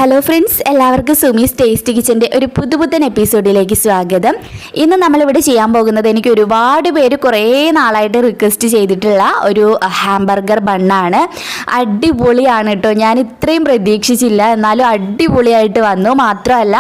Hello friends, എല്ലാവർക്കും Sumi's tasty കിച്ചൻ്റെ ഒരു പുതുപുത്തൻ എപ്പിസോഡിലേക്ക് സ്വാഗതം. ഇന്ന് നമ്മളിവിടെ ചെയ്യാൻ പോകുന്നത് എനിക്ക് ഒരുപാട് പേര് കുറേ നാളായിട്ട് റിക്വസ്റ്റ് ചെയ്തിട്ടുള്ള ഒരു ഹാംബർഗർ ബണ്ണാണ്. അടിപൊളിയാണ് കേട്ടോ. ഞാൻ ഇത്രയും പ്രതീക്ഷിച്ചില്ല, എന്നാലും അടിപൊളിയായിട്ട് വന്നു. മാത്രമല്ല,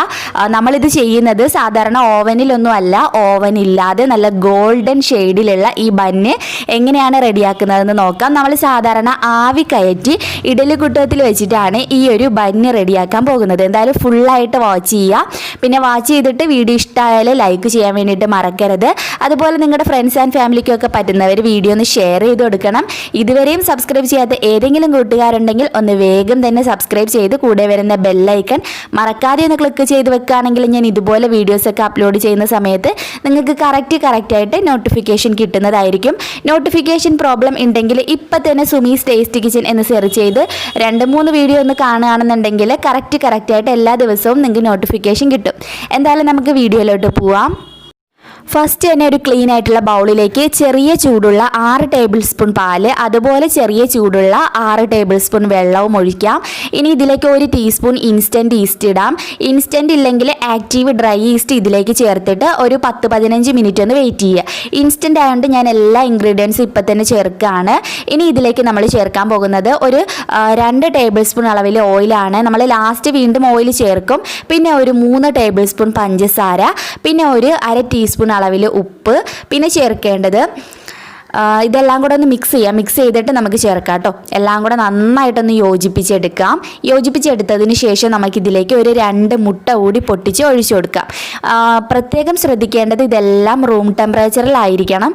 നമ്മളിത് ചെയ്യുന്നത് സാധാരണ ഓവനിലൊന്നും അല്ല, ഓവനില്ലാതെ നല്ല ഗോൾഡൻ ഷെയ്ഡിലുള്ള ഈ ബണ്ണ് എങ്ങനെയാണ് റെഡിയാക്കുന്നതെന്ന് നോക്കാം. നമ്മൾ സാധാരണ ആവി കയറ്റി ഇഡലി കുട്ടത്തിൽ വെച്ചിട്ടാണ് ഈ ഒരു ബണ്ണ് റെഡിയാക്കാൻ പോകുന്നത്. എന്തായാലും ഫുള്ളായിട്ട് വാച്ച് ചെയ്യുക. പിന്നെ വാച്ച് ചെയ്തിട്ട് വീഡിയോ ഇഷ്ടമായാൽ ലൈക്ക് ചെയ്യാൻ വേണ്ടിയിട്ട് മറക്കരുത്. അതുപോലെ നിങ്ങളുടെ ഫ്രണ്ട്സ് ആൻഡ് ഫാമിലിക്കൊക്കെ പറ്റുന്നവർ വീഡിയോ ഒന്ന് ഷെയർ ചെയ്ത് കൊടുക്കണം. ഇതുവരെയും സബ്സ്ക്രൈബ് ചെയ്യാത്ത ഏതെങ്കിലും കൂട്ടുകാരുണ്ടെങ്കിൽ ഒന്ന് വേഗം തന്നെ സബ്സ്ക്രൈബ് ചെയ്ത് കൂടെ വരുന്ന ബെല്ലൈക്കൺ മറക്കാതെ ഒന്ന് ക്ലിക്ക് ചെയ്ത് വെക്കുകയാണെങ്കിൽ ഞാൻ ഇതുപോലെ വീഡിയോസൊക്കെ അപ്ലോഡ് ചെയ്യുന്ന സമയത്ത് നിങ്ങൾക്ക് കറക്റ്റായിട്ട് നോട്ടിഫിക്കേഷൻ കിട്ടുന്നതായിരിക്കും. നോട്ടിഫിക്കേഷൻ പ്രോബ്ലം ഉണ്ടെങ്കിൽ ഇപ്പം തന്നെ സുമീസ് ടേസ്റ്റി കിച്ചൻ എന്ന് സെർച്ച് ചെയ്ത് 2-3 വീഡിയോ ഒന്ന് കാണുകയാണെന്നുണ്ടെങ്കിൽ കറക്റ്റായിട്ട് എല്ലാ ദിവസവും നിങ്ങൾക്ക് നോട്ടിഫിക്കേഷൻ കിട്ടും. എന്തായാലും നമുക്ക് വീഡിയോയിലോട്ട് പോവാം. ഫസ്റ്റ് തന്നെ ഒരു ക്ലീൻ ആയിട്ടുള്ള ബൗളിലേക്ക് ചെറിയ ചൂടുള്ള 6 ടേബിൾ സ്പൂൺ പാല്, അതുപോലെ ചെറിയ ചൂടുള്ള 6 ടേബിൾ സ്പൂൺ വെള്ളവും ഒഴിക്കാം. ഇനി ഇതിലേക്ക് 1 ടീസ്പൂൺ ഇൻസ്റ്റൻറ്റ് ഈസ്റ്റ് ഇടാം. ഇൻസ്റ്റൻറ്റ് ഇല്ലെങ്കിൽ ആക്റ്റീവ് ഡ്രൈ ഈസ്റ്റ് ഇതിലേക്ക് ചേർത്തിട്ട് ഒരു 10-15 മിനിറ്റ് ഒന്ന് വെയിറ്റ് ചെയ്യുക. ഇൻസ്റ്റൻറ്റ് ആയതുകൊണ്ട് ഞാൻ എല്ലാ ഇൻഗ്രീഡിയൻസും ഇപ്പം തന്നെ ചേർക്കുകയാണ്. ഇനി ഇതിലേക്ക് നമ്മൾ ചേർക്കാൻ പോകുന്നത് ഒരു 2 ടേബിൾ സ്പൂൺ അളവിൽ ഓയിലാണ്. നമ്മൾ ലാസ്റ്റ് വീണ്ടും ഓയിൽ ചേർക്കും. പിന്നെ ഒരു 3 ടേബിൾ സ്പൂൺ പഞ്ചസാര, പിന്നെ ഒരു 1/2 ടീസ്പൂൺ അളവിൽ ഉപ്പ്, പിന്നെ ചേർക്കേണ്ടത് ഇതെല്ലാം കൂടെ ഒന്ന് മിക്സ് ചെയ്തിട്ട് നമുക്ക് ചേർക്കാം കേട്ടോ. എല്ലാം കൂടെ നന്നായിട്ടൊന്ന് യോജിപ്പിച്ചെടുത്തതിന് ശേഷം നമുക്കിതിലേക്ക് ഒരു 2 മുട്ട കൂടി പൊട്ടിച്ച് ഒഴിച്ചു കൊടുക്കാം. പ്രത്യേകം ശ്രദ്ധിക്കേണ്ടത് ഇതെല്ലാം റൂം ടെമ്പറേച്ചറിലായിരിക്കണം.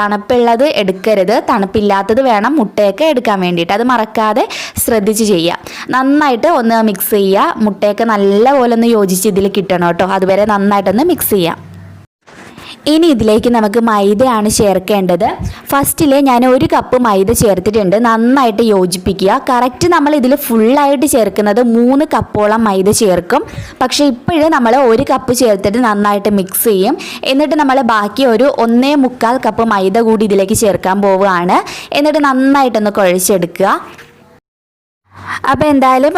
തണുപ്പുള്ളത് എടുക്കരുത്, തണുപ്പില്ലാത്തത് വേണം മുട്ടയൊക്കെ എടുക്കാൻ വേണ്ടിയിട്ട്. അത് മറക്കാതെ ശ്രദ്ധിച്ച് ചെയ്യുക. നന്നായിട്ട് ഒന്ന് മിക്സ് ചെയ്യുക. മുട്ടയൊക്കെ നല്ലപോലെ ഒന്ന് യോജിച്ച് ഇതിൽ കിട്ടണം കേട്ടോ. അതുവരെ നന്നായിട്ടൊന്ന് മിക്സ് ചെയ്യാം. ഇനി ഇതിലേക്ക് നമുക്ക് മൈദയാണ് ചേർക്കേണ്ടത്. ഫസ്റ്റിൽ ഞാൻ 1 കപ്പ് മൈദ ചേർത്തിട്ടുണ്ട്. നന്നായിട്ട് യോജിപ്പിക്കുക. കറക്റ്റ് നമ്മൾ ഇതിൽ ഫുള്ളായിട്ട് ചേർക്കുന്നത് 3 കപ്പോളം മൈദ ചേർക്കും. പക്ഷേ ഇപ്പോഴും നമ്മൾ 1 കപ്പ് ചേർത്തിട്ട് നന്നായിട്ട് മിക്സ് ചെയ്യും. എന്നിട്ട് നമ്മൾ ബാക്കി ഒരു 1.25 കപ്പ് മൈദ കൂടി ഇതിലേക്ക് ചേർക്കാൻ പോവുകയാണ്. എന്നിട്ട് നന്നായിട്ടൊന്ന് കുഴച്ചെടുക്കുക. അപ്പോൾ എന്തായാലും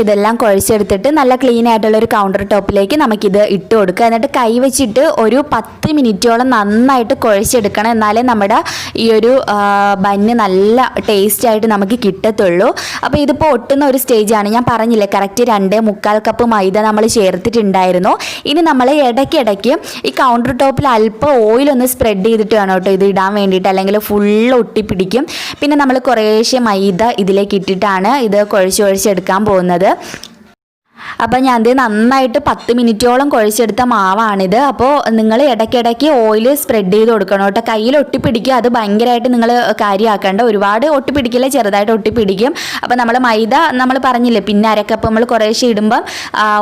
ഇതെല്ലാം കുഴച്ചെടുത്തിട്ട് നല്ല ക്ലീൻ ആയിട്ടുള്ളൊരു കൗണ്ടർ ടോപ്പിലേക്ക് നമുക്കിത് ഇട്ട് കൊടുക്കുക. എന്നിട്ട് കൈ വെച്ചിട്ട് ഒരു 10 മിനിറ്റോളം നന്നായിട്ട് കുഴച്ചെടുക്കണം. എന്നാലേ നമ്മുടെ ഈ ഒരു ബന്ന് നല്ല ടേസ്റ്റായിട്ട് നമുക്ക് കിട്ടത്തുള്ളൂ. അപ്പോൾ ഇതിപ്പോൾ ഒട്ടുന്ന ഒരു സ്റ്റേജാണ്. ഞാൻ പറഞ്ഞില്ലേ, കറക്റ്റ് 2.25 കപ്പ് മൈദ നമ്മൾ ചേർത്തിട്ടുണ്ടായിരുന്നു. ഇനി നമ്മൾ ഇടയ്ക്കിടയ്ക്ക് ഈ കൗണ്ടർ ടോപ്പിൽ അല്പം ഓയിലൊന്ന് സ്പ്രെഡ് ചെയ്തിട്ട് വേണം കേട്ടോ ഇത് ഇടാൻ വേണ്ടിയിട്ട്, അല്ലെങ്കിൽ ഫുള്ള് ഒട്ടിപ്പിടിക്കും. പിന്നെ നമ്മൾ കുറേശ്ശെ മൈദ ഇതിലേക്ക് ഇട്ടിട്ടാണ് ഇത് കുഴച്ചെടുക്കാൻ പോകുന്നത്. അപ്പോൾ ഞാൻ നന്നായിട്ട് 10 മിനിറ്റോളം കുഴച്ചെടുത്ത മാവാണിത്. അപ്പോൾ നിങ്ങൾ ഇടയ്ക്കിടയ്ക്ക് ഓയിൽ സ്പ്രെഡ് ചെയ്ത് കൊടുക്കണം കേട്ടോ. കയ്യിൽ ഒട്ടിപ്പിടിക്കുക, അത് ഭയങ്കരമായിട്ട് നിങ്ങൾ കാര്യമാക്കേണ്ട. ഒരുപാട് ഒട്ടിപ്പിടിക്കില്ല, ചെറുതായിട്ട് ഒട്ടിപ്പിടിക്കും. അപ്പോൾ മൈദ നമ്മൾ പറഞ്ഞില്ലേ, പിന്നെ 1/2 കപ്പ് നമ്മൾ കുറേശ്ശെ ഇടുമ്പം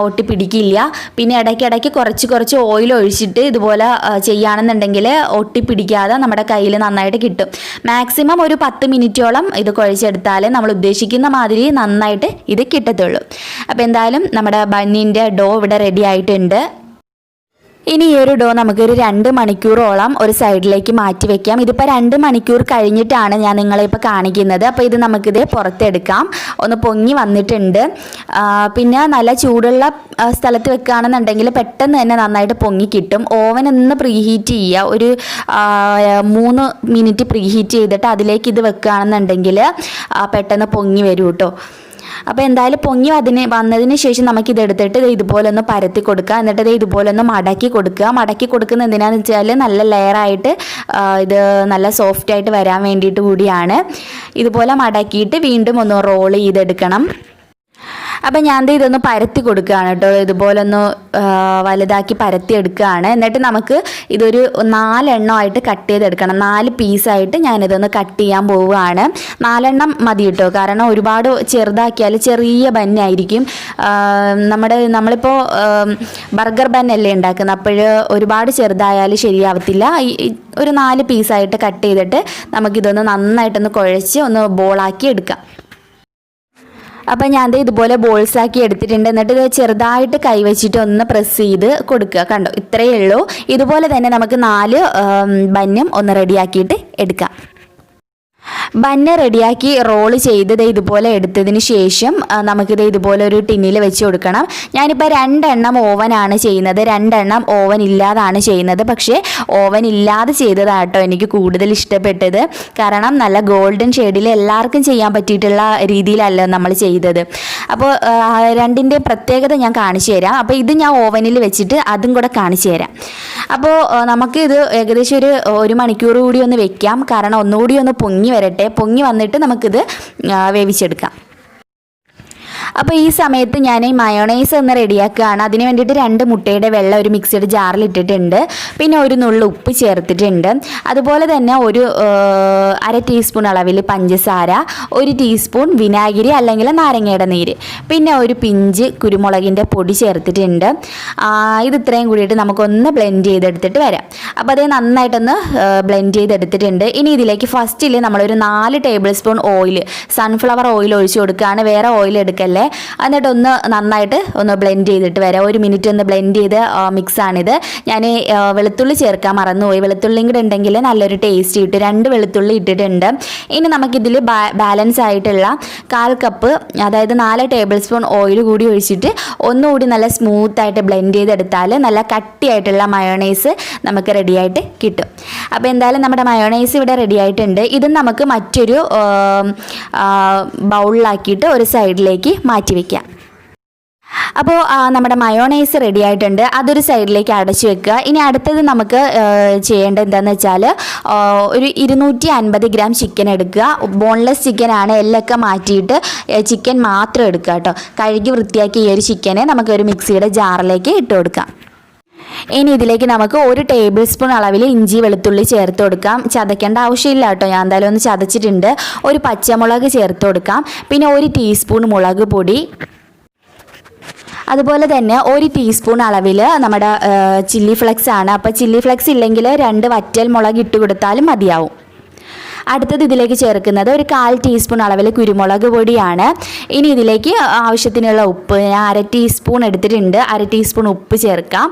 ഒട്ടിപ്പിടിക്കില്ല. പിന്നെ ഇടയ്ക്കിടയ്ക്ക് കുറച്ച് ഓയിൽ ഒഴിച്ചിട്ട് ഇതുപോലെ ചെയ്യുകയാണെന്നുണ്ടെങ്കിൽ ഒട്ടിപ്പിടിക്കാതെ നമ്മുടെ കയ്യിൽ നന്നായിട്ട് കിട്ടും. മാക്സിമം ഒരു 10 മിനിറ്റോളം ഇത് കുഴച്ചെടുത്താലേ നമ്മൾ ഉദ്ദേശിക്കുന്ന മാതിരി നന്നായിട്ട് ഇത് കിട്ടത്തുള്ളൂ. അപ്പോൾ എന്തായാലും നമ്മുടെ ബണ്ണിൻ്റെ ഡോ ഇവിടെ റെഡി ആയിട്ടുണ്ട്. ഇനി ഈ ഒരു ഡോ നമുക്കൊരു 2 മണിക്കൂറോളം ഒരു സൈഡിലേക്ക് മാറ്റി വെക്കാം. ഇതിപ്പോൾ 2 മണിക്കൂർ കഴിഞ്ഞിട്ടാണ് ഞാൻ നിങ്ങളെ ഇപ്പോൾ കാണിക്കുന്നത്. അപ്പോൾ ഇത് നമുക്കിത് പുറത്തെടുക്കാം. ഒന്ന് പൊങ്ങി വന്നിട്ടുണ്ട്. പിന്നെ നല്ല ചൂടുള്ള സ്ഥലത്ത് വെക്കുകയാണെന്നുണ്ടെങ്കിൽ പെട്ടെന്ന് തന്നെ നന്നായിട്ട് പൊങ്ങി കിട്ടും. ഓവൻ ഒന്ന് പ്രീഹീറ്റ് ചെയ്യുക. ഒരു 3 മിനിറ്റ് പ്രീഹീറ്റ് ചെയ്തിട്ട് അതിലേക്ക് ഇത് വെക്കുകയാണെന്നുണ്ടെങ്കിൽ പെട്ടെന്ന് പൊങ്ങി വരും കേട്ടോ. അപ്പോൾ എന്തായാലും പൊങ്ങി വന്നതിന് ശേഷം നമുക്കിതെടുത്തിട്ട് ഇതുപോലെ ഒന്ന് പരത്തി കൊടുക്കുക. എന്നിട്ട് ഇതുപോലെ ഒന്ന് മടക്കി കൊടുക്കുന്നത് എന്തിനാണെന്ന് വെച്ചാൽ നല്ല ലെയറായിട്ട് ഇത് നല്ല സോഫ്റ്റായിട്ട് വരാൻ വേണ്ടിയിട്ട് കൂടിയാണ്. ഇതുപോലെ മടക്കിയിട്ട് വീണ്ടും ഒന്ന് റോൾ ചെയ്തെടുക്കണം. അപ്പോൾ ഞാൻ ഇതൊന്ന് പരത്തി കൊടുക്കുകയാണ് കേട്ടോ. ഇതുപോലെ ഒന്ന് വലുതാക്കി പരത്തി എടുക്കുകയാണ്. എന്നിട്ട് നമുക്ക് ഇതൊരു 4 എണ്ണമായിട്ട് കട്ട് ചെയ്തെടുക്കണം. 4 പീസായിട്ട് ഞാനിതൊന്ന് കട്ട് ചെയ്യാൻ പോവുകയാണ്. 4 എണ്ണം മതി കേട്ടോ. കാരണം ഒരുപാട് ചെറുതാക്കിയാൽ ചെറിയ ബന്നായിരിക്കും. നമ്മളിപ്പോൾ ബർഗർ ബന്നല്ലേ ഉണ്ടാക്കുന്നത്, അപ്പോൾ ഒരുപാട് ചെറുതായാൽ ശരിയാവത്തില്ല. ഒരു 4 പീസായിട്ട് കട്ട് ചെയ്തിട്ട് നമുക്കിതൊന്ന് നന്നായിട്ടൊന്ന് കുഴച്ച് ഒന്ന് ബോളാക്കി എടുക്കാം. അപ്പോൾ ഞാൻ ഇതുപോലെ ബോൾസാക്കി എടുത്തിട്ടുണ്ട്. എന്നിട്ട് ഇത് ചെറുതായിട്ട് കൈവച്ചിട്ട് ഒന്ന് പ്രസ് ചെയ്ത് കൊടുക്കുക. കണ്ടോ, ഇത്രയേ ഉള്ളൂ. ഇതുപോലെ തന്നെ നമുക്ക് 4 ബന്നും ഒന്ന് റെഡിയാക്കിയിട്ട് എടുക്കാം. ബന്ന് റെഡിയാക്കി റോൾ ചെയ്ത് ഇതുപോലെ എടുത്തതിന് ശേഷം നമുക്കിത് ഇതുപോലെ ഒരു ടിന്നിൽ വെച്ച് കൊടുക്കണം. ഞാനിപ്പോൾ 2 എണ്ണം ഓവനാണ് ചെയ്യുന്നത്, 2 എണ്ണം ഓവൻ ഇല്ലാതാണ് ചെയ്യുന്നത്. പക്ഷേ ഓവൻ ഇല്ലാതെ ചെയ്തതാട്ടോ എനിക്ക് കൂടുതൽ ഇഷ്ടപ്പെട്ടത്. കാരണം നല്ല ഗോൾഡൻ ഷെയ്ഡിൽ എല്ലാവർക്കും ചെയ്യാൻ പറ്റിയിട്ടുള്ള രീതിയിലല്ല നമ്മൾ ചെയ്തത്. അപ്പോൾ രണ്ടിൻ്റെ പ്രത്യേകത ഞാൻ കാണിച്ചു തരാം. അപ്പോൾ ഇത് ഞാൻ ഓവനിൽ വെച്ചിട്ട് അതും കൂടെ കാണിച്ചു തരാം. അപ്പോൾ നമുക്കിത് ഏകദേശം ഒരു മണിക്കൂർ കൂടി ഒന്ന് വെക്കാം. കാരണം ഒന്നുകൂടി ഒന്ന് പൊങ്ങി വരട്ടെ. പൊങ്ങി വന്നിട്ട് നമുക്കിത് വേവിച്ചെടുക്കാം. അപ്പോൾ ഈ സമയത്ത് ഞാൻ ഈ മയോണൈസ് ഒന്ന് റെഡിയാക്കുകയാണ്. അതിന് വേണ്ടിയിട്ട് 2 മുട്ടയുടെ വെള്ളം ഒരു മിക്സിയുടെ ജാറിൽ ഇട്ടിട്ടുണ്ട്. പിന്നെ ഒരു നുള്ളു ഉപ്പ് ചേർത്തിട്ടുണ്ട്. അതുപോലെ തന്നെ ഒരു 1/2 ടീസ്പൂൺ അളവിൽ പഞ്ചസാര, 1 ടീസ്പൂൺ വിനാഗിരി അല്ലെങ്കിൽ നാരങ്ങയുടെ നീര്, പിന്നെ ഒരു പിഞ്ച് കുരുമുളകിൻ്റെ പൊടി ചേർത്തിട്ടുണ്ട്. ഇത് ഇത്രയും കൂടിയിട്ട് നമുക്കൊന്ന് ബ്ലെൻഡ് ചെയ്തെടുത്തിട്ട് വരാം. അപ്പോൾ അത് നന്നായിട്ടൊന്ന് ബ്ലെൻഡ് ചെയ്തെടുത്തിട്ടുണ്ട്. ഇനി ഇതിലേക്ക് ഫസ്റ്റിൽ നമ്മളൊരു 4 table spoon oil, sunflower oil ഒഴിച്ചു കൊടുക്കുകയാണ്. വേറെ ഓയിൽ എടുക്കല്ലേ. എന്നിട്ട് ഒന്ന് നന്നായിട്ട് ഒന്ന് ബ്ലെൻഡ് ചെയ്തിട്ട് വരാം. 1 മിനിറ്റ് ഒന്ന് ബ്ലെൻഡ് ചെയ്ത് മിക്സാണിത്. ഞാൻ വെളുത്തുള്ളി ചേർക്കാൻ മറന്നുപോയി. വെളുത്തുള്ളിയും കൂടെ ഉണ്ടെങ്കിൽ നല്ലൊരു ടേസ്റ്റ് കിട്ടും. 2 വെളുത്തുള്ളി ഇട്ടിട്ടുണ്ട്. ഇനി നമുക്കിതിൽ ബാലൻസ് ആയിട്ടുള്ള 1/4 കപ്പ്, അതായത് 4 ടേബിൾ സ്പൂൺ ഓയിൽ കൂടി ഒഴിച്ചിട്ട് ഒന്നുകൂടി നല്ല സ്മൂത്തായിട്ട് ബ്ലെൻഡ് ചെയ്തെടുത്താൽ നല്ല കട്ടിയായിട്ടുള്ള മയോണൈസ് നമുക്ക് റെഡിയായിട്ട് കിട്ടും. അപ്പോൾ എന്തായാലും നമ്മുടെ മയോണൈസ് ഇവിടെ റെഡി ആയിട്ടുണ്ട്. ഇത് നമുക്ക് മറ്റൊരു ബൗളിലാക്കിയിട്ട് ഒരു സൈഡിലേക്ക് മാറ്റി വയ്ക്കാം. അപ്പോൾ നമ്മുടെ മയോണൈസ് റെഡി ആയിട്ടുണ്ട്. അതൊരു സൈഡിലേക്ക് അടച്ചു വെക്കുക. ഇനി അടുത്തത് നമുക്ക് ചെയ്യേണ്ടത് എന്താണെന്ന് വെച്ചാൽ ഒരു 250 ഗ്രാം ചിക്കൻ എടുക്കുക. ബോൺലെസ് ചിക്കനാണ്, എല്ലൊക്കെ മാറ്റിയിട്ട് ചിക്കൻ മാത്രം എടുക്കുക കേട്ടോ. കഴുകി വൃത്തിയാക്കി ഈ ഒരു ചിക്കനെ നമുക്കൊരു മിക്സിയുടെ ജാറിലേക്ക് ഇട്ട് കൊടുക്കാം. ഇനി ഇതിലേക്ക് നമുക്ക് 1 ടേബിൾ സ്പൂൺ അളവിൽ ഇഞ്ചി വെളുത്തുള്ളി ചേർത്ത് കൊടുക്കാം. ചതയ്ക്കേണ്ട ആവശ്യമില്ല കേട്ടോ, ഞാൻ എന്തായാലും ഒന്ന് ചതച്ചിട്ടുണ്ട്. ഒരു പച്ചമുളക് ചേർത്ത് കൊടുക്കാം. പിന്നെ 1 ടീസ്പൂൺ മുളക് പൊടി, അതുപോലെ തന്നെ 1 ടീസ്പൂൺ അളവിൽ നമ്മുടെ ചില്ലി ഫ്ലെക്സ് ആണ്. അപ്പോൾ ചില്ലി ഫ്ലെക്സ് ഇല്ലെങ്കിൽ 2 വറ്റൽ മുളക് ഇട്ട് കൊടുത്താലും മതിയാവും. അടുത്തത് ഇതിലേക്ക് ചേർക്കുന്നത് ഒരു 1/4 ടീസ്പൂൺ അളവിൽ കുരുമുളക് പൊടിയാണ്. ഇനി ഇതിലേക്ക് ആവശ്യത്തിനുള്ള ഉപ്പ് ഞാൻ 1/2 ടീസ്പൂൺ എടുത്തിട്ടുണ്ട്. 1/2 ടീസ്പൂൺ ഉപ്പ് ചേർക്കാം.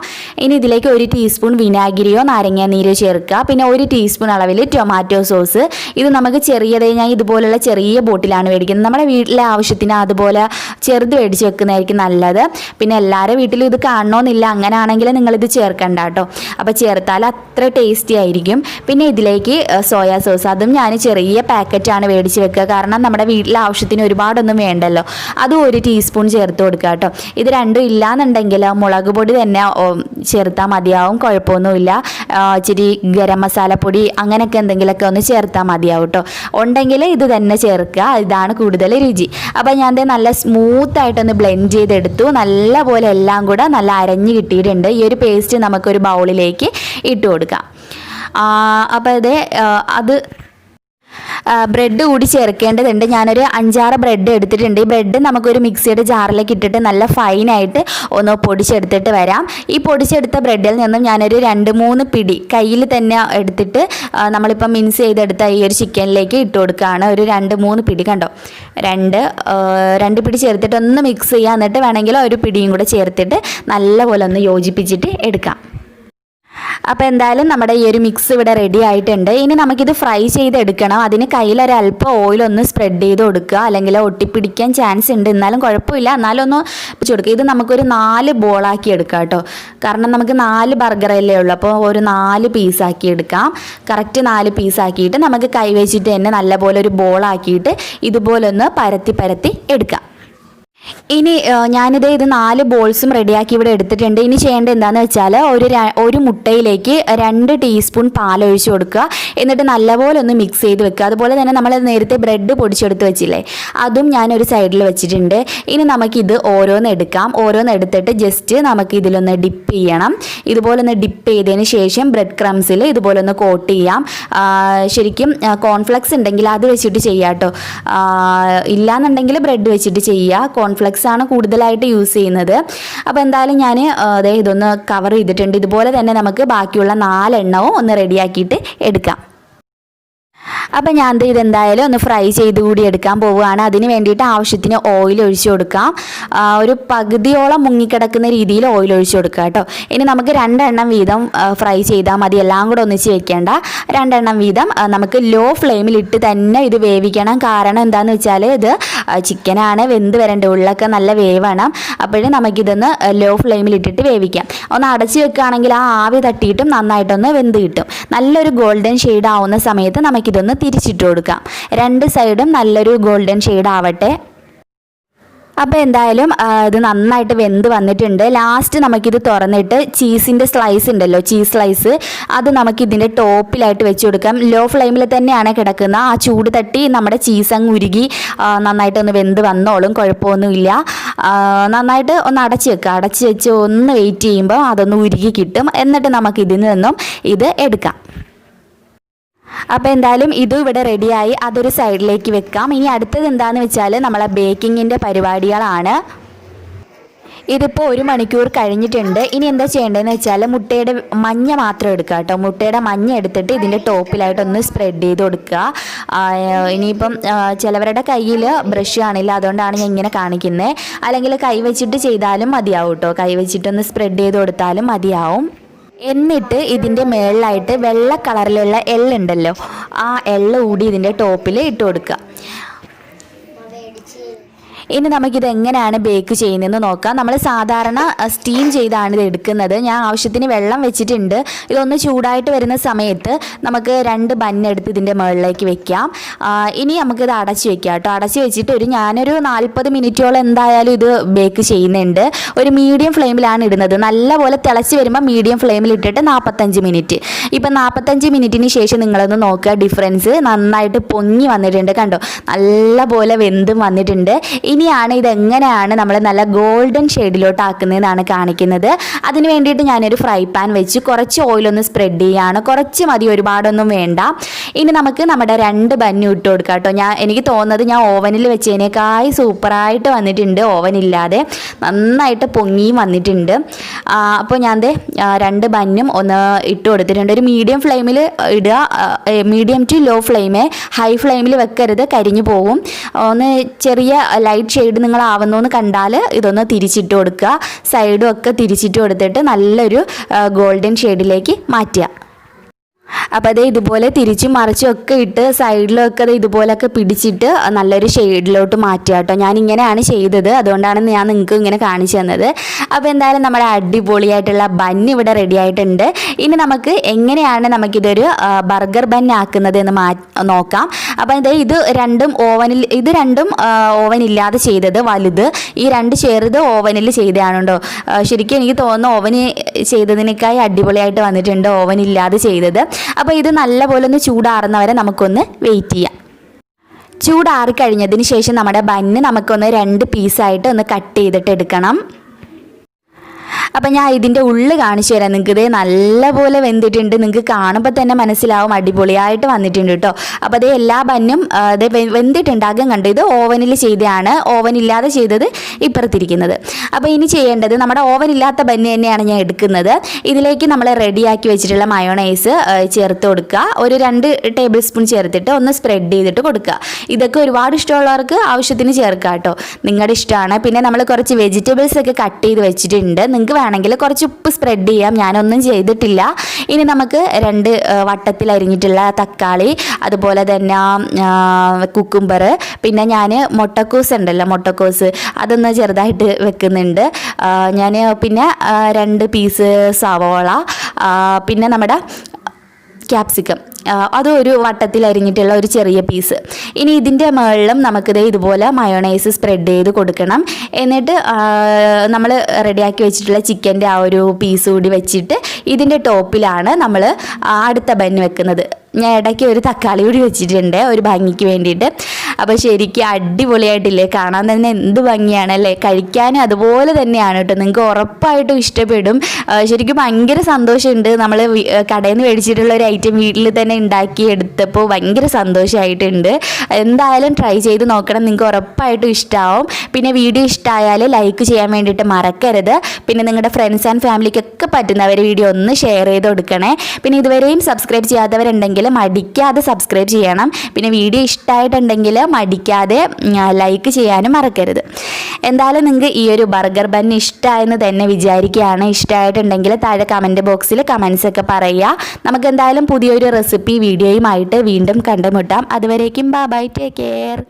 ഇനി ഇതിലേക്ക് 1 ടീസ്പൂൺ വിനാഗിരിയോ നാരങ്ങ നീരോ ചേർക്കുക. പിന്നെ 1 ടീസ്പൂൺ അളവിൽ ടൊമാറ്റോ സോസ്. ഇത് നമുക്ക് ഞാൻ ഇതുപോലുള്ള ചെറിയ ബോട്ടിലാണ് മേടിക്കുന്നത്. നമ്മുടെ വീട്ടിലെ ആവശ്യത്തിന് അതുപോലെ ചെറുത് മേടിച്ച് വെക്കുന്നതായിരിക്കും നല്ലത്. പിന്നെ എല്ലാവരുടെ വീട്ടിലും ഇത് കാണണമെന്നില്ല, അങ്ങനെയാണെങ്കിൽ നിങ്ങളിത് ചേർക്കണ്ട കേട്ടോ. അപ്പോൾ ചേർത്താൽ അത്ര ടേസ്റ്റി ആയിരിക്കും. പിന്നെ ഇതിലേക്ക് സോയാ സോസ്, അതും ഞാൻ ചെറിയ പാക്കറ്റാണ് മേടിച്ച് വെക്കുക. കാരണം നമ്മുടെ വീട്ടിലെ ആവശ്യത്തിന് ഒരുപാടൊന്നും വേണ്ടല്ലോ. അതും 1 ടീസ്പൂൺ ചേർത്ത് കൊടുക്കുക കേട്ടോ. ഇത് രണ്ടും ഇല്ലാന്നുണ്ടെങ്കിൽ മുളക് പൊടി തന്നെ ചേർത്താൽ മതിയാവും, കുഴപ്പമൊന്നുമില്ല. ഇച്ചിരി ഗരം മസാലപ്പൊടി അങ്ങനെയൊക്കെ എന്തെങ്കിലുമൊക്കെ ഒന്ന് ചേർത്താൽ മതിയാവും കേട്ടോ. ഉണ്ടെങ്കിൽ ഇത് തന്നെ ചേർക്കുക, ഇതാണ് കൂടുതൽ രുചി. അപ്പോൾ ഞാൻ നല്ല സ്മൂത്തായിട്ടൊന്ന് ബ്ലെൻഡ് ചെയ്തെടുത്തു. നല്ലപോലെ എല്ലാം കൂടെ നല്ല അരഞ്ഞ് കിട്ടിയിട്ടുണ്ട്. ഈ ഒരു പേസ്റ്റ് നമുക്കൊരു ബൗളിലേക്ക് ഇട്ട് കൊടുക്കാം. അപ്പോൾ അത് ബ്രെഡ് കൂടി ചേർക്കേണ്ടതുണ്ട്. ഞാനൊരു 5-6 ബ്രെഡ് എടുത്തിട്ടുണ്ട്. ഈ ബ്രെഡ് നമുക്കൊരു മിക്സിയുടെ ജാറിലേക്ക് ഇട്ടിട്ട് നല്ല ഫൈനായിട്ട് ഒന്ന് പൊടിച്ചെടുത്തിട്ട് വരാം. ഈ പൊടിച്ചെടുത്ത ബ്രെഡിൽ നിന്നും ഞാനൊരു 2-3 പിടി കയ്യിൽ തന്നെ എടുത്തിട്ട് നമ്മളിപ്പം മിൻസ് ചെയ്തെടുത്ത ഈ ഒരു ചിക്കനിലേക്ക് ഇട്ട് കൊടുക്കുകയാണ്. ഒരു 2-3 പിടി കണ്ടോ, 2 പിടി ചേർത്തിട്ട് ഒന്ന് മിക്സ് ചെയ്യുക. എന്നിട്ട് വേണമെങ്കിൽ ഒരു പിടിയും കൂടെ ചേർത്തിട്ട് നല്ലപോലെ ഒന്ന് യോജിപ്പിച്ചിട്ട് എടുക്കാം. അപ്പോൾ എന്തായാലും നമ്മുടെ ഈ ഒരു മിക്സ് ഇവിടെ റെഡി ആയിട്ടുണ്ട്. ഇനി നമുക്കിത് ഫ്രൈ ചെയ്തെടുക്കണം. അതിന് കയ്യിലൊരല്പം ഓയിലൊന്ന് സ്പ്രെഡ് ചെയ്ത് കൊടുക്കുക, അല്ലെങ്കിൽ ഒട്ടിപ്പിടിക്കാൻ ചാൻസ് ഉണ്ട്. എന്നാലും കുഴപ്പമില്ല, എന്നാലും ഒന്ന് വെച്ച് കൊടുക്കുക. ഇത് നമുക്കൊരു 4 ബോളാക്കി എടുക്കാം കേട്ടോ. കാരണം നമുക്ക് 4 ബർഗറല്ലേ ഉള്ളൂ. അപ്പോൾ ഒരു 4 പീസാക്കി എടുക്കാം. കറക്റ്റ് 4 പീസാക്കിയിട്ട് നമുക്ക് കൈ വെച്ചിട്ട് തന്നെ നല്ലപോലെ ഒരു ബോളാക്കിയിട്ട് ഇതുപോലെ ഒന്ന് പരത്തി എടുക്കാം. ഇനി ഞാനിത് 4 ബോൾസും റെഡിയാക്കി ഇവിടെ എടുത്തിട്ടുണ്ട്. ഇനി ചെയ്യേണ്ടത് എന്താണെന്ന് വെച്ചാൽ ഒരു മുട്ടയിലേക്ക് 2 ടീസ്പൂൺ പാൽ ഒഴിച്ച് കൊടുക്കുക. എന്നിട്ട് നല്ലപോലെ ഒന്ന് മിക്സ് ചെയ്ത് വെക്കുക. അതുപോലെ തന്നെ നമ്മൾ നേരത്തെ ബ്രെഡ് പൊടിച്ചെടുത്ത് വെച്ചില്ലേ, അതും ഞാനൊരു സൈഡിൽ വെച്ചിട്ടുണ്ട്. ഇനി നമുക്കിത് ഓരോന്നെടുത്തിട്ട് ജസ്റ്റ് നമുക്ക് ഇതിലൊന്ന് ഡിപ്പ് ചെയ്യണം. ഇതുപോലെ ഒന്ന് ഡിപ്പ് ചെയ്തതിന് ശേഷം ബ്രെഡ് ക്രംസിൽ ഇതുപോലെ ഒന്ന് കോട്ട് ചെയ്യാം. ശരിക്കും കോൺഫ്ലെക്സ് ഉണ്ടെങ്കിൽ അത് വെച്ചിട്ട് ചെയ്യാം കേട്ടോ. ഇല്ലാന്നുണ്ടെങ്കിൽ ബ്രെഡ് വെച്ചിട്ട് ചെയ്യുക. കോൺഫ്ലെക്സ് ആണ് കൂടുതലായിട്ട് യൂസ് ചെയ്യുന്നത്. അപ്പോൾ എന്തായാലും ഞാൻ ഇതൊന്ന് കവർ ചെയ്തിട്ടുണ്ട്. ഇതുപോലെ തന്നെ നമുക്ക് ബാക്കിയുള്ള 4 എണ്ണവും ഒന്ന് റെഡിയാക്കിയിട്ട് എടുക്കാം. അപ്പം ഞാൻ ഇതെന്തായാലും ഒന്ന് ഫ്രൈ ചെയ്ത് കൂടി എടുക്കാൻ പോവുകയാണ്. അതിന് വേണ്ടിയിട്ട് ആവശ്യത്തിന് ഓയിൽ ഒഴിച്ചു കൊടുക്കാം. ഒരു പകുതിയോളം മുങ്ങിക്കിടക്കുന്ന രീതിയിൽ ഓയിൽ ഒഴിച്ചു കൊടുക്കുക കേട്ടോ. ഇനി നമുക്ക് 2 എണ്ണം വീതം ഫ്രൈ ചെയ്താൽ മതി, എല്ലാം കൂടെ ഒന്നിച്ച് വെക്കേണ്ട. 2 എണ്ണം വീതം നമുക്ക് ലോ ഫ്ലെയിമിലിട്ട് തന്നെ ഇത് വേവിക്കണം. കാരണം എന്താണെന്ന് വെച്ചാൽ ഇത് ചിക്കനാണ്, വെന്ത് വരേണ്ട, ഉള്ളൊക്കെ നല്ല വേവണം. അപ്പോഴും നമുക്കിതൊന്ന് ലോ ഫ്ലെയിമിലിട്ടിട്ട് വേവിക്കാം. ഒന്ന് അടച്ച് വെക്കുകയാണെങ്കിൽ ആ ആവി തട്ടിയിട്ടും നന്നായിട്ടൊന്ന് വെന്ത് കിട്ടും. നല്ലൊരു ഗോൾഡൻ ഷെയ്ഡ് ആവുന്ന സമയത്ത് നമുക്കിതൊന്ന് തിരിച്ചിട്ട് കൊടുക്കാം. 2 സൈഡും നല്ലൊരു ഗോൾഡൻ ഷെയ്ഡ് ആവട്ടെ. അപ്പോൾ എന്തായാലും ഇത് നന്നായിട്ട് വെന്ത് വന്നിട്ടുണ്ട്. ലാസ്റ്റ് നമുക്കിത് തുറന്നിട്ട് ചീസിൻ്റെ സ്ലൈസ് ഉണ്ടല്ലോ, ചീസ് സ്ലൈസ്, അത് നമുക്കിതിൻ്റെ ടോപ്പിലായിട്ട് വെച്ച് കൊടുക്കാം. ലോ ഫ്ലെയിമിൽ തന്നെയാണ് കിടക്കുന്ന. ആ ചൂട് തട്ടി നമ്മുടെ ചീസ് അങ്ങ് ഉരുകി നന്നായിട്ടൊന്ന് വെന്ത് വന്നോളും, കുഴപ്പമൊന്നുമില്ല. നന്നായിട്ട് ഒന്ന് അടച്ച് വെക്കുക. അടച്ച് വെച്ച് ഒന്ന് വെയിറ്റ് ചെയ്യുമ്പോൾ അതൊന്ന് ഉരുകി കിട്ടും. എന്നിട്ട് നമുക്കിതിൽ നിന്നും ഇത് എടുക്കാം. അപ്പോൾ എന്തായാലും ഇതും ഇവിടെ റെഡിയായി, അതൊരു സൈഡിലേക്ക് വെക്കാം. ഇനി അടുത്തത് എന്താണെന്ന് വെച്ചാൽ നമ്മളെ ബേക്കിങ്ങിൻ്റെ പരിപാടികളാണ്. ഇതിപ്പോൾ 1 മണിക്കൂർ കഴിഞ്ഞിട്ടുണ്ട്. ഇനി എന്താ ചെയ്യേണ്ടതെന്ന് വെച്ചാൽ മുട്ടയുടെ മഞ്ഞ മാത്രം എടുക്കുക കേട്ടോ. മുട്ടയുടെ മഞ്ഞ എടുത്തിട്ട് ഇതിൻ്റെ ടോപ്പിലായിട്ടൊന്ന് സ്പ്രെഡ് ചെയ്ത് കൊടുക്കുക. ഇനിയിപ്പം ചിലവരുടെ കയ്യിൽ ബ്രഷ് കാണില്ല, അതുകൊണ്ടാണ് ഞാൻ ഇങ്ങനെ കാണിക്കുന്നത്. അല്ലെങ്കിൽ കൈ വെച്ചിട്ട് ചെയ്താലും മതിയാവും കേട്ടോ. കൈ വെച്ചിട്ടൊന്ന് സ്പ്രെഡ് ചെയ്ത് കൊടുത്താലും മതിയാവും. എന്നിട്ട് ഇതിൻ്റെ മുകളിലായിട്ട് വെള്ള കളറിലുള്ള എള്ളുണ്ടല്ലോ, ആ എള്ള് കൂടി ഇതിൻ്റെ ടോപ്പിൽ ഇട്ട് കൊടുക്കുക. ഇനി നമുക്കിത് എങ്ങനെയാണ് ബേക്ക് ചെയ്യുന്നതെന്ന് നോക്കാം. നമ്മൾ സാധാരണ സ്റ്റീം ചെയ്താണ് ഇത് എടുക്കുന്നത്. ഞാൻ ആവശ്യത്തിന് വെള്ളം വെച്ചിട്ടുണ്ട്. ഇതൊന്ന് ചൂടായിട്ട് വരുന്ന സമയത്ത് നമുക്ക് 2 ബണ്ണെടുത്ത് ഇതിൻ്റെ മുകളിലേക്ക് വെക്കാം. ഇനി നമുക്കിത് അടച്ച് വെക്കാം കേട്ടോ. അടച്ച് വെച്ചിട്ട് ഞാനൊരു 40 മിനിറ്റോളം എന്തായാലും ഇത് ബേക്ക് ചെയ്യുന്നുണ്ട്. ഒരു മീഡിയം ഫ്ലെയിമിലാണ് ഇടുന്നത്. നല്ലപോലെ തിളച്ച് വരുമ്പോൾ മീഡിയം ഫ്ലെയിമിൽ ഇട്ടിട്ട് 45 മിനിറ്റ്. ഇപ്പം 45 മിനിറ്റിന് ശേഷം നിങ്ങളൊന്ന് നോക്കുക, ഡിഫറൻസ് നന്നായിട്ട് പൊങ്ങി വന്നിട്ടുണ്ട്, കണ്ടോ, നല്ലപോലെ വെന്തും വന്നിട്ടുണ്ട്. ഇനിയാണ് ഇതെങ്ങനെയാണ് നമ്മൾ നല്ല ഗോൾഡൻ ഷെയ്ഡിലോട്ട് ആക്കുന്നതെന്നാണ് കാണിക്കുന്നത്. അതിന് വേണ്ടിയിട്ട് ഞാനൊരു ഫ്രൈ പാൻ വെച്ച് കുറച്ച് ഓയിലൊന്ന് സ്പ്രെഡ് ചെയ്യുകയാണ്. കുറച്ച് മതി, ഒരുപാടൊന്നും വേണ്ട. ഇനി നമുക്ക് നമ്മുടെ 2 ബന്ന് ഇട്ട് കൊടുക്കാം കേട്ടോ. എനിക്ക് തോന്നുന്നത് ഞാൻ ഓവനിൽ വെച്ചതിനേക്കായി സൂപ്പറായിട്ട് വന്നിട്ടുണ്ട്. ഓവനില്ലാതെ നന്നായിട്ട് പൊങ്ങിയും വന്നിട്ടുണ്ട്. അപ്പോൾ ഞാൻ 2 ബന്നും ഒന്ന് ഇട്ട് കൊടുത്തിട്ടുണ്ട്. ഒരു മീഡിയം ഫ്ലെയിമിൽ ഇടുക, മീഡിയം ടു ലോ ഫ്ലെയിമേ, ഹൈ ഫ്ലെയിമിൽ വെക്കരുത്, കരിഞ്ഞു പോകും. ഒന്ന് ചെറിയ ലൈറ്റ് ഷെയ്ഡ് നിങ്ങൾ ആവുന്നതെന്ന് കണ്ടാൽ ഇതൊന്ന് തിരിച്ചിട്ട് കൊടുക്കുക. സൈഡും ഒക്കെ തിരിച്ചിട്ട് കൊടുത്തിട്ട് നല്ലൊരു ഗോൾഡൻ ഷെയ്ഡിലേക്ക് മാറ്റുക. അപ്പോൾ അത് ഇതുപോലെ തിരിച്ചും മറിച്ചും ഒക്കെ ഇട്ട് സൈഡിലൊക്കെ അത് ഇതുപോലൊക്കെ പിടിച്ചിട്ട് നല്ലൊരു ഷെയ്ഡിലോട്ട് മാറ്റുക കേട്ടോ. ഞാനിങ്ങനെയാണ് ചെയ്തത്, അതുകൊണ്ടാണ് ഞാൻ നിങ്ങൾക്ക് ഇങ്ങനെ കാണിച്ചു തന്നത്. അപ്പോൾ എന്തായാലും നമ്മുടെ അടിപൊളിയായിട്ടുള്ള ബന്ന് ഇവിടെ റെഡി ആയിട്ടുണ്ട്. ഇനി നമുക്ക് എങ്ങനെയാണ് നമുക്കിതൊരു ബർഗർ ബന്നാക്കുന്നത് എന്ന് നോക്കാം. അപ്പോൾ ഇത് രണ്ടും ഓവനില്ലാതെ ചെയ്തത് വലുത്, ഈ 2 ചെറുത് ഓവനിൽ ചെയ്തതാണ് കേട്ടോ. ശരിക്കും എനിക്ക് തോന്നുന്നു ഓവന് ചെയ്തതിനേക്കായി അടിപൊളിയായിട്ട് വന്നിട്ടുണ്ട് ഓവനില്ലാതെ ചെയ്തത്. അപ്പോൾ ഇത് നല്ലപോലെ ഒന്ന് ചൂടാറുന്നവരെ നമുക്കൊന്ന് വെയിറ്റ് ചെയ്യാം. ചൂടാറിക്കഴിഞ്ഞതിന് ശേഷം നമ്മുടെ ബന്ന് നമുക്കൊന്ന് 2 പീസായിട്ട് ഒന്ന് കട്ട് ചെയ്തിട്ട് എടുക്കണം. അപ്പം ഞാൻ ഇതിൻ്റെ ഉള്ളിൽ കാണിച്ചു തരാം നിങ്ങൾക്ക്. ഇത് നല്ലപോലെ വെന്തിട്ടുണ്ട്, നിങ്ങൾക്ക് കാണുമ്പോൾ തന്നെ മനസ്സിലാവും അടിപൊളിയായിട്ട് വന്നിട്ടുണ്ട് കേട്ടോ. അപ്പോൾ അതേ എല്ലാ ബന്നും അത് വെന്തിട്ടുണ്ടാകും, കണ്ടു. ഇത് ഓവനിൽ ചെയ്തതാണ്, ഓവനില്ലാതെ ചെയ്തത് ഇപ്പുറത്തിരിക്കുന്നത്. അപ്പോൾ ഇനി ചെയ്യേണ്ടത് നമ്മുടെ ഓവനില്ലാത്ത ബന്ന് തന്നെയാണ് ഞാൻ എടുക്കുന്നത്. ഇതിലേക്ക് നമ്മൾ റെഡിയാക്കി വെച്ചിട്ടുള്ള മയോണൈസ് ചേർത്ത് കൊടുക്കുക. ഒരു 2 ടേബിൾ സ്പൂൺ ചേർത്തിട്ട് ഒന്ന് സ്പ്രെഡ് ചെയ്തിട്ട് കൊടുക്കുക. ഇതൊക്കെ ഒരുപാട് ഇഷ്ടമുള്ളവർക്ക് ആവശ്യത്തിന് ചേർക്കുക കേട്ടോ, നിങ്ങളുടെ ഇഷ്ടമാണ്. പിന്നെ നമ്മൾ കുറച്ച് വെജിറ്റബിൾസ് ഒക്കെ കട്ട് ചെയ്ത് വെച്ചിട്ടുണ്ട്. നിങ്ങൾക്ക് വേണമെങ്കിൽ കുറച്ച് ഉപ്പ് സ്പ്രെഡ് ചെയ്യാം, ഞാനൊന്നും ചെയ്തിട്ടില്ല. ഇനി നമുക്ക് 2 വട്ടത്തിൽ അരിഞ്ഞിട്ടുള്ള തക്കാളി, അതുപോലെ തന്നെ കുക്കുംബർ, പിന്നെ ഞാൻ മുട്ടക്കോസ് ഉണ്ടല്ലോ, മുട്ടക്കോസ് അതൊന്ന് ചെറുതായിട്ട് വെക്കുന്നുണ്ട് ഞാൻ. പിന്നെ 2 പീസ് സവോള, പിന്നെ നമ്മുടെ ക്യാപ്സിക്കം, അതും ഒരു വട്ടത്തിൽ അരിഞ്ഞിട്ടുള്ള ഒരു ചെറിയ പീസ്. ഇനി ഇതിൻ്റെ മുകളിലും നമുക്കിത് ഇതുപോലെ മയോണൈസ് സ്പ്രെഡ് ചെയ്ത് കൊടുക്കണം. എന്നിട്ട് നമ്മൾ റെഡിയാക്കി വെച്ചിട്ടുള്ള ചിക്കൻ്റെ ആ ഒരു പീസ് കൂടി വെച്ചിട്ട് ഇതിൻ്റെ ടോപ്പിലാണ് നമ്മൾ അടുത്ത ബന്ന് വെക്കുന്നത്. ഞാൻ ഇടയ്ക്ക് ഒരു തക്കാളി കൂടി വെച്ചിട്ടുണ്ട് ഒരു ഭംഗിക്ക് വേണ്ടിയിട്ട്. അപ്പോൾ ശരിക്കും അടിപൊളിയായിട്ടില്ലേ, കാണാൻ തന്നെ എന്ത് ഭംഗിയാണല്ലേ, കഴിക്കാനും അതുപോലെ തന്നെയാണ് കേട്ടോ. നിങ്ങൾക്ക് ഉറപ്പായിട്ടും ഇഷ്ടപ്പെടും. ശരിക്കും ഭയങ്കര സന്തോഷമുണ്ട്. നമ്മൾ കടയിൽ നിന്ന് മേടിച്ചിട്ടുള്ള ഒരു ഐറ്റം വീട്ടിൽ തന്നെ ഉണ്ടാക്കി എടുത്തപ്പോൾ ഭയങ്കര സന്തോഷമായിട്ടുണ്ട്. എന്തായാലും ട്രൈ ചെയ്ത് നോക്കണം, നിങ്ങൾക്ക് ഉറപ്പായിട്ടും ഇഷ്ടമാവും. പിന്നെ വീഡിയോ ഇഷ്ടമായാൽ ലൈക്ക് ചെയ്യാൻ വേണ്ടിയിട്ട് മറക്കരുത്. പിന്നെ നിങ്ങളുടെ ഫ്രണ്ട്സ് ആൻഡ് ഫാമിലിക്കൊക്കെ പറ്റുന്നവർ വീഡിയോ ഒന്ന് ഷെയർ ചെയ്ത് കൊടുക്കണേ. പിന്നെ ഇതുവരെയും സബ്സ്ക്രൈബ് ചെയ്യാത്തവരുണ്ടെങ്കിൽ മടിക്കാതെ സബ്സ്ക്രൈബ് ചെയ്യണം. പിന്നെ വീഡിയോ ഇഷ്ടമായിട്ടുണ്ടെങ്കിൽ മടിക്കാതെ ലൈക്ക് ചെയ്യാനും മറക്കരുത്. എന്തായാലും നിങ്ങൾക്ക് ഈ ഒരു ബർഗർ ബൺ ഇഷ്ടമായെന്ന് തന്നെ വിചാരിക്കുകയാണ്. ഇഷ്ടമായിട്ടുണ്ടെങ്കിൽ താഴെ കമൻറ്റ് ബോക്സിൽ കമൻസ് ഒക്കെ പറയുക. നമുക്ക് എന്തായാലും പുതിയൊരു റെസിപ്പി വീഡിയോയുമായിട്ട് വീണ്ടും കണ്ടുമുട്ടാം. അതുവരേക്കും ബൈ, ടേക്ക് കെയർ.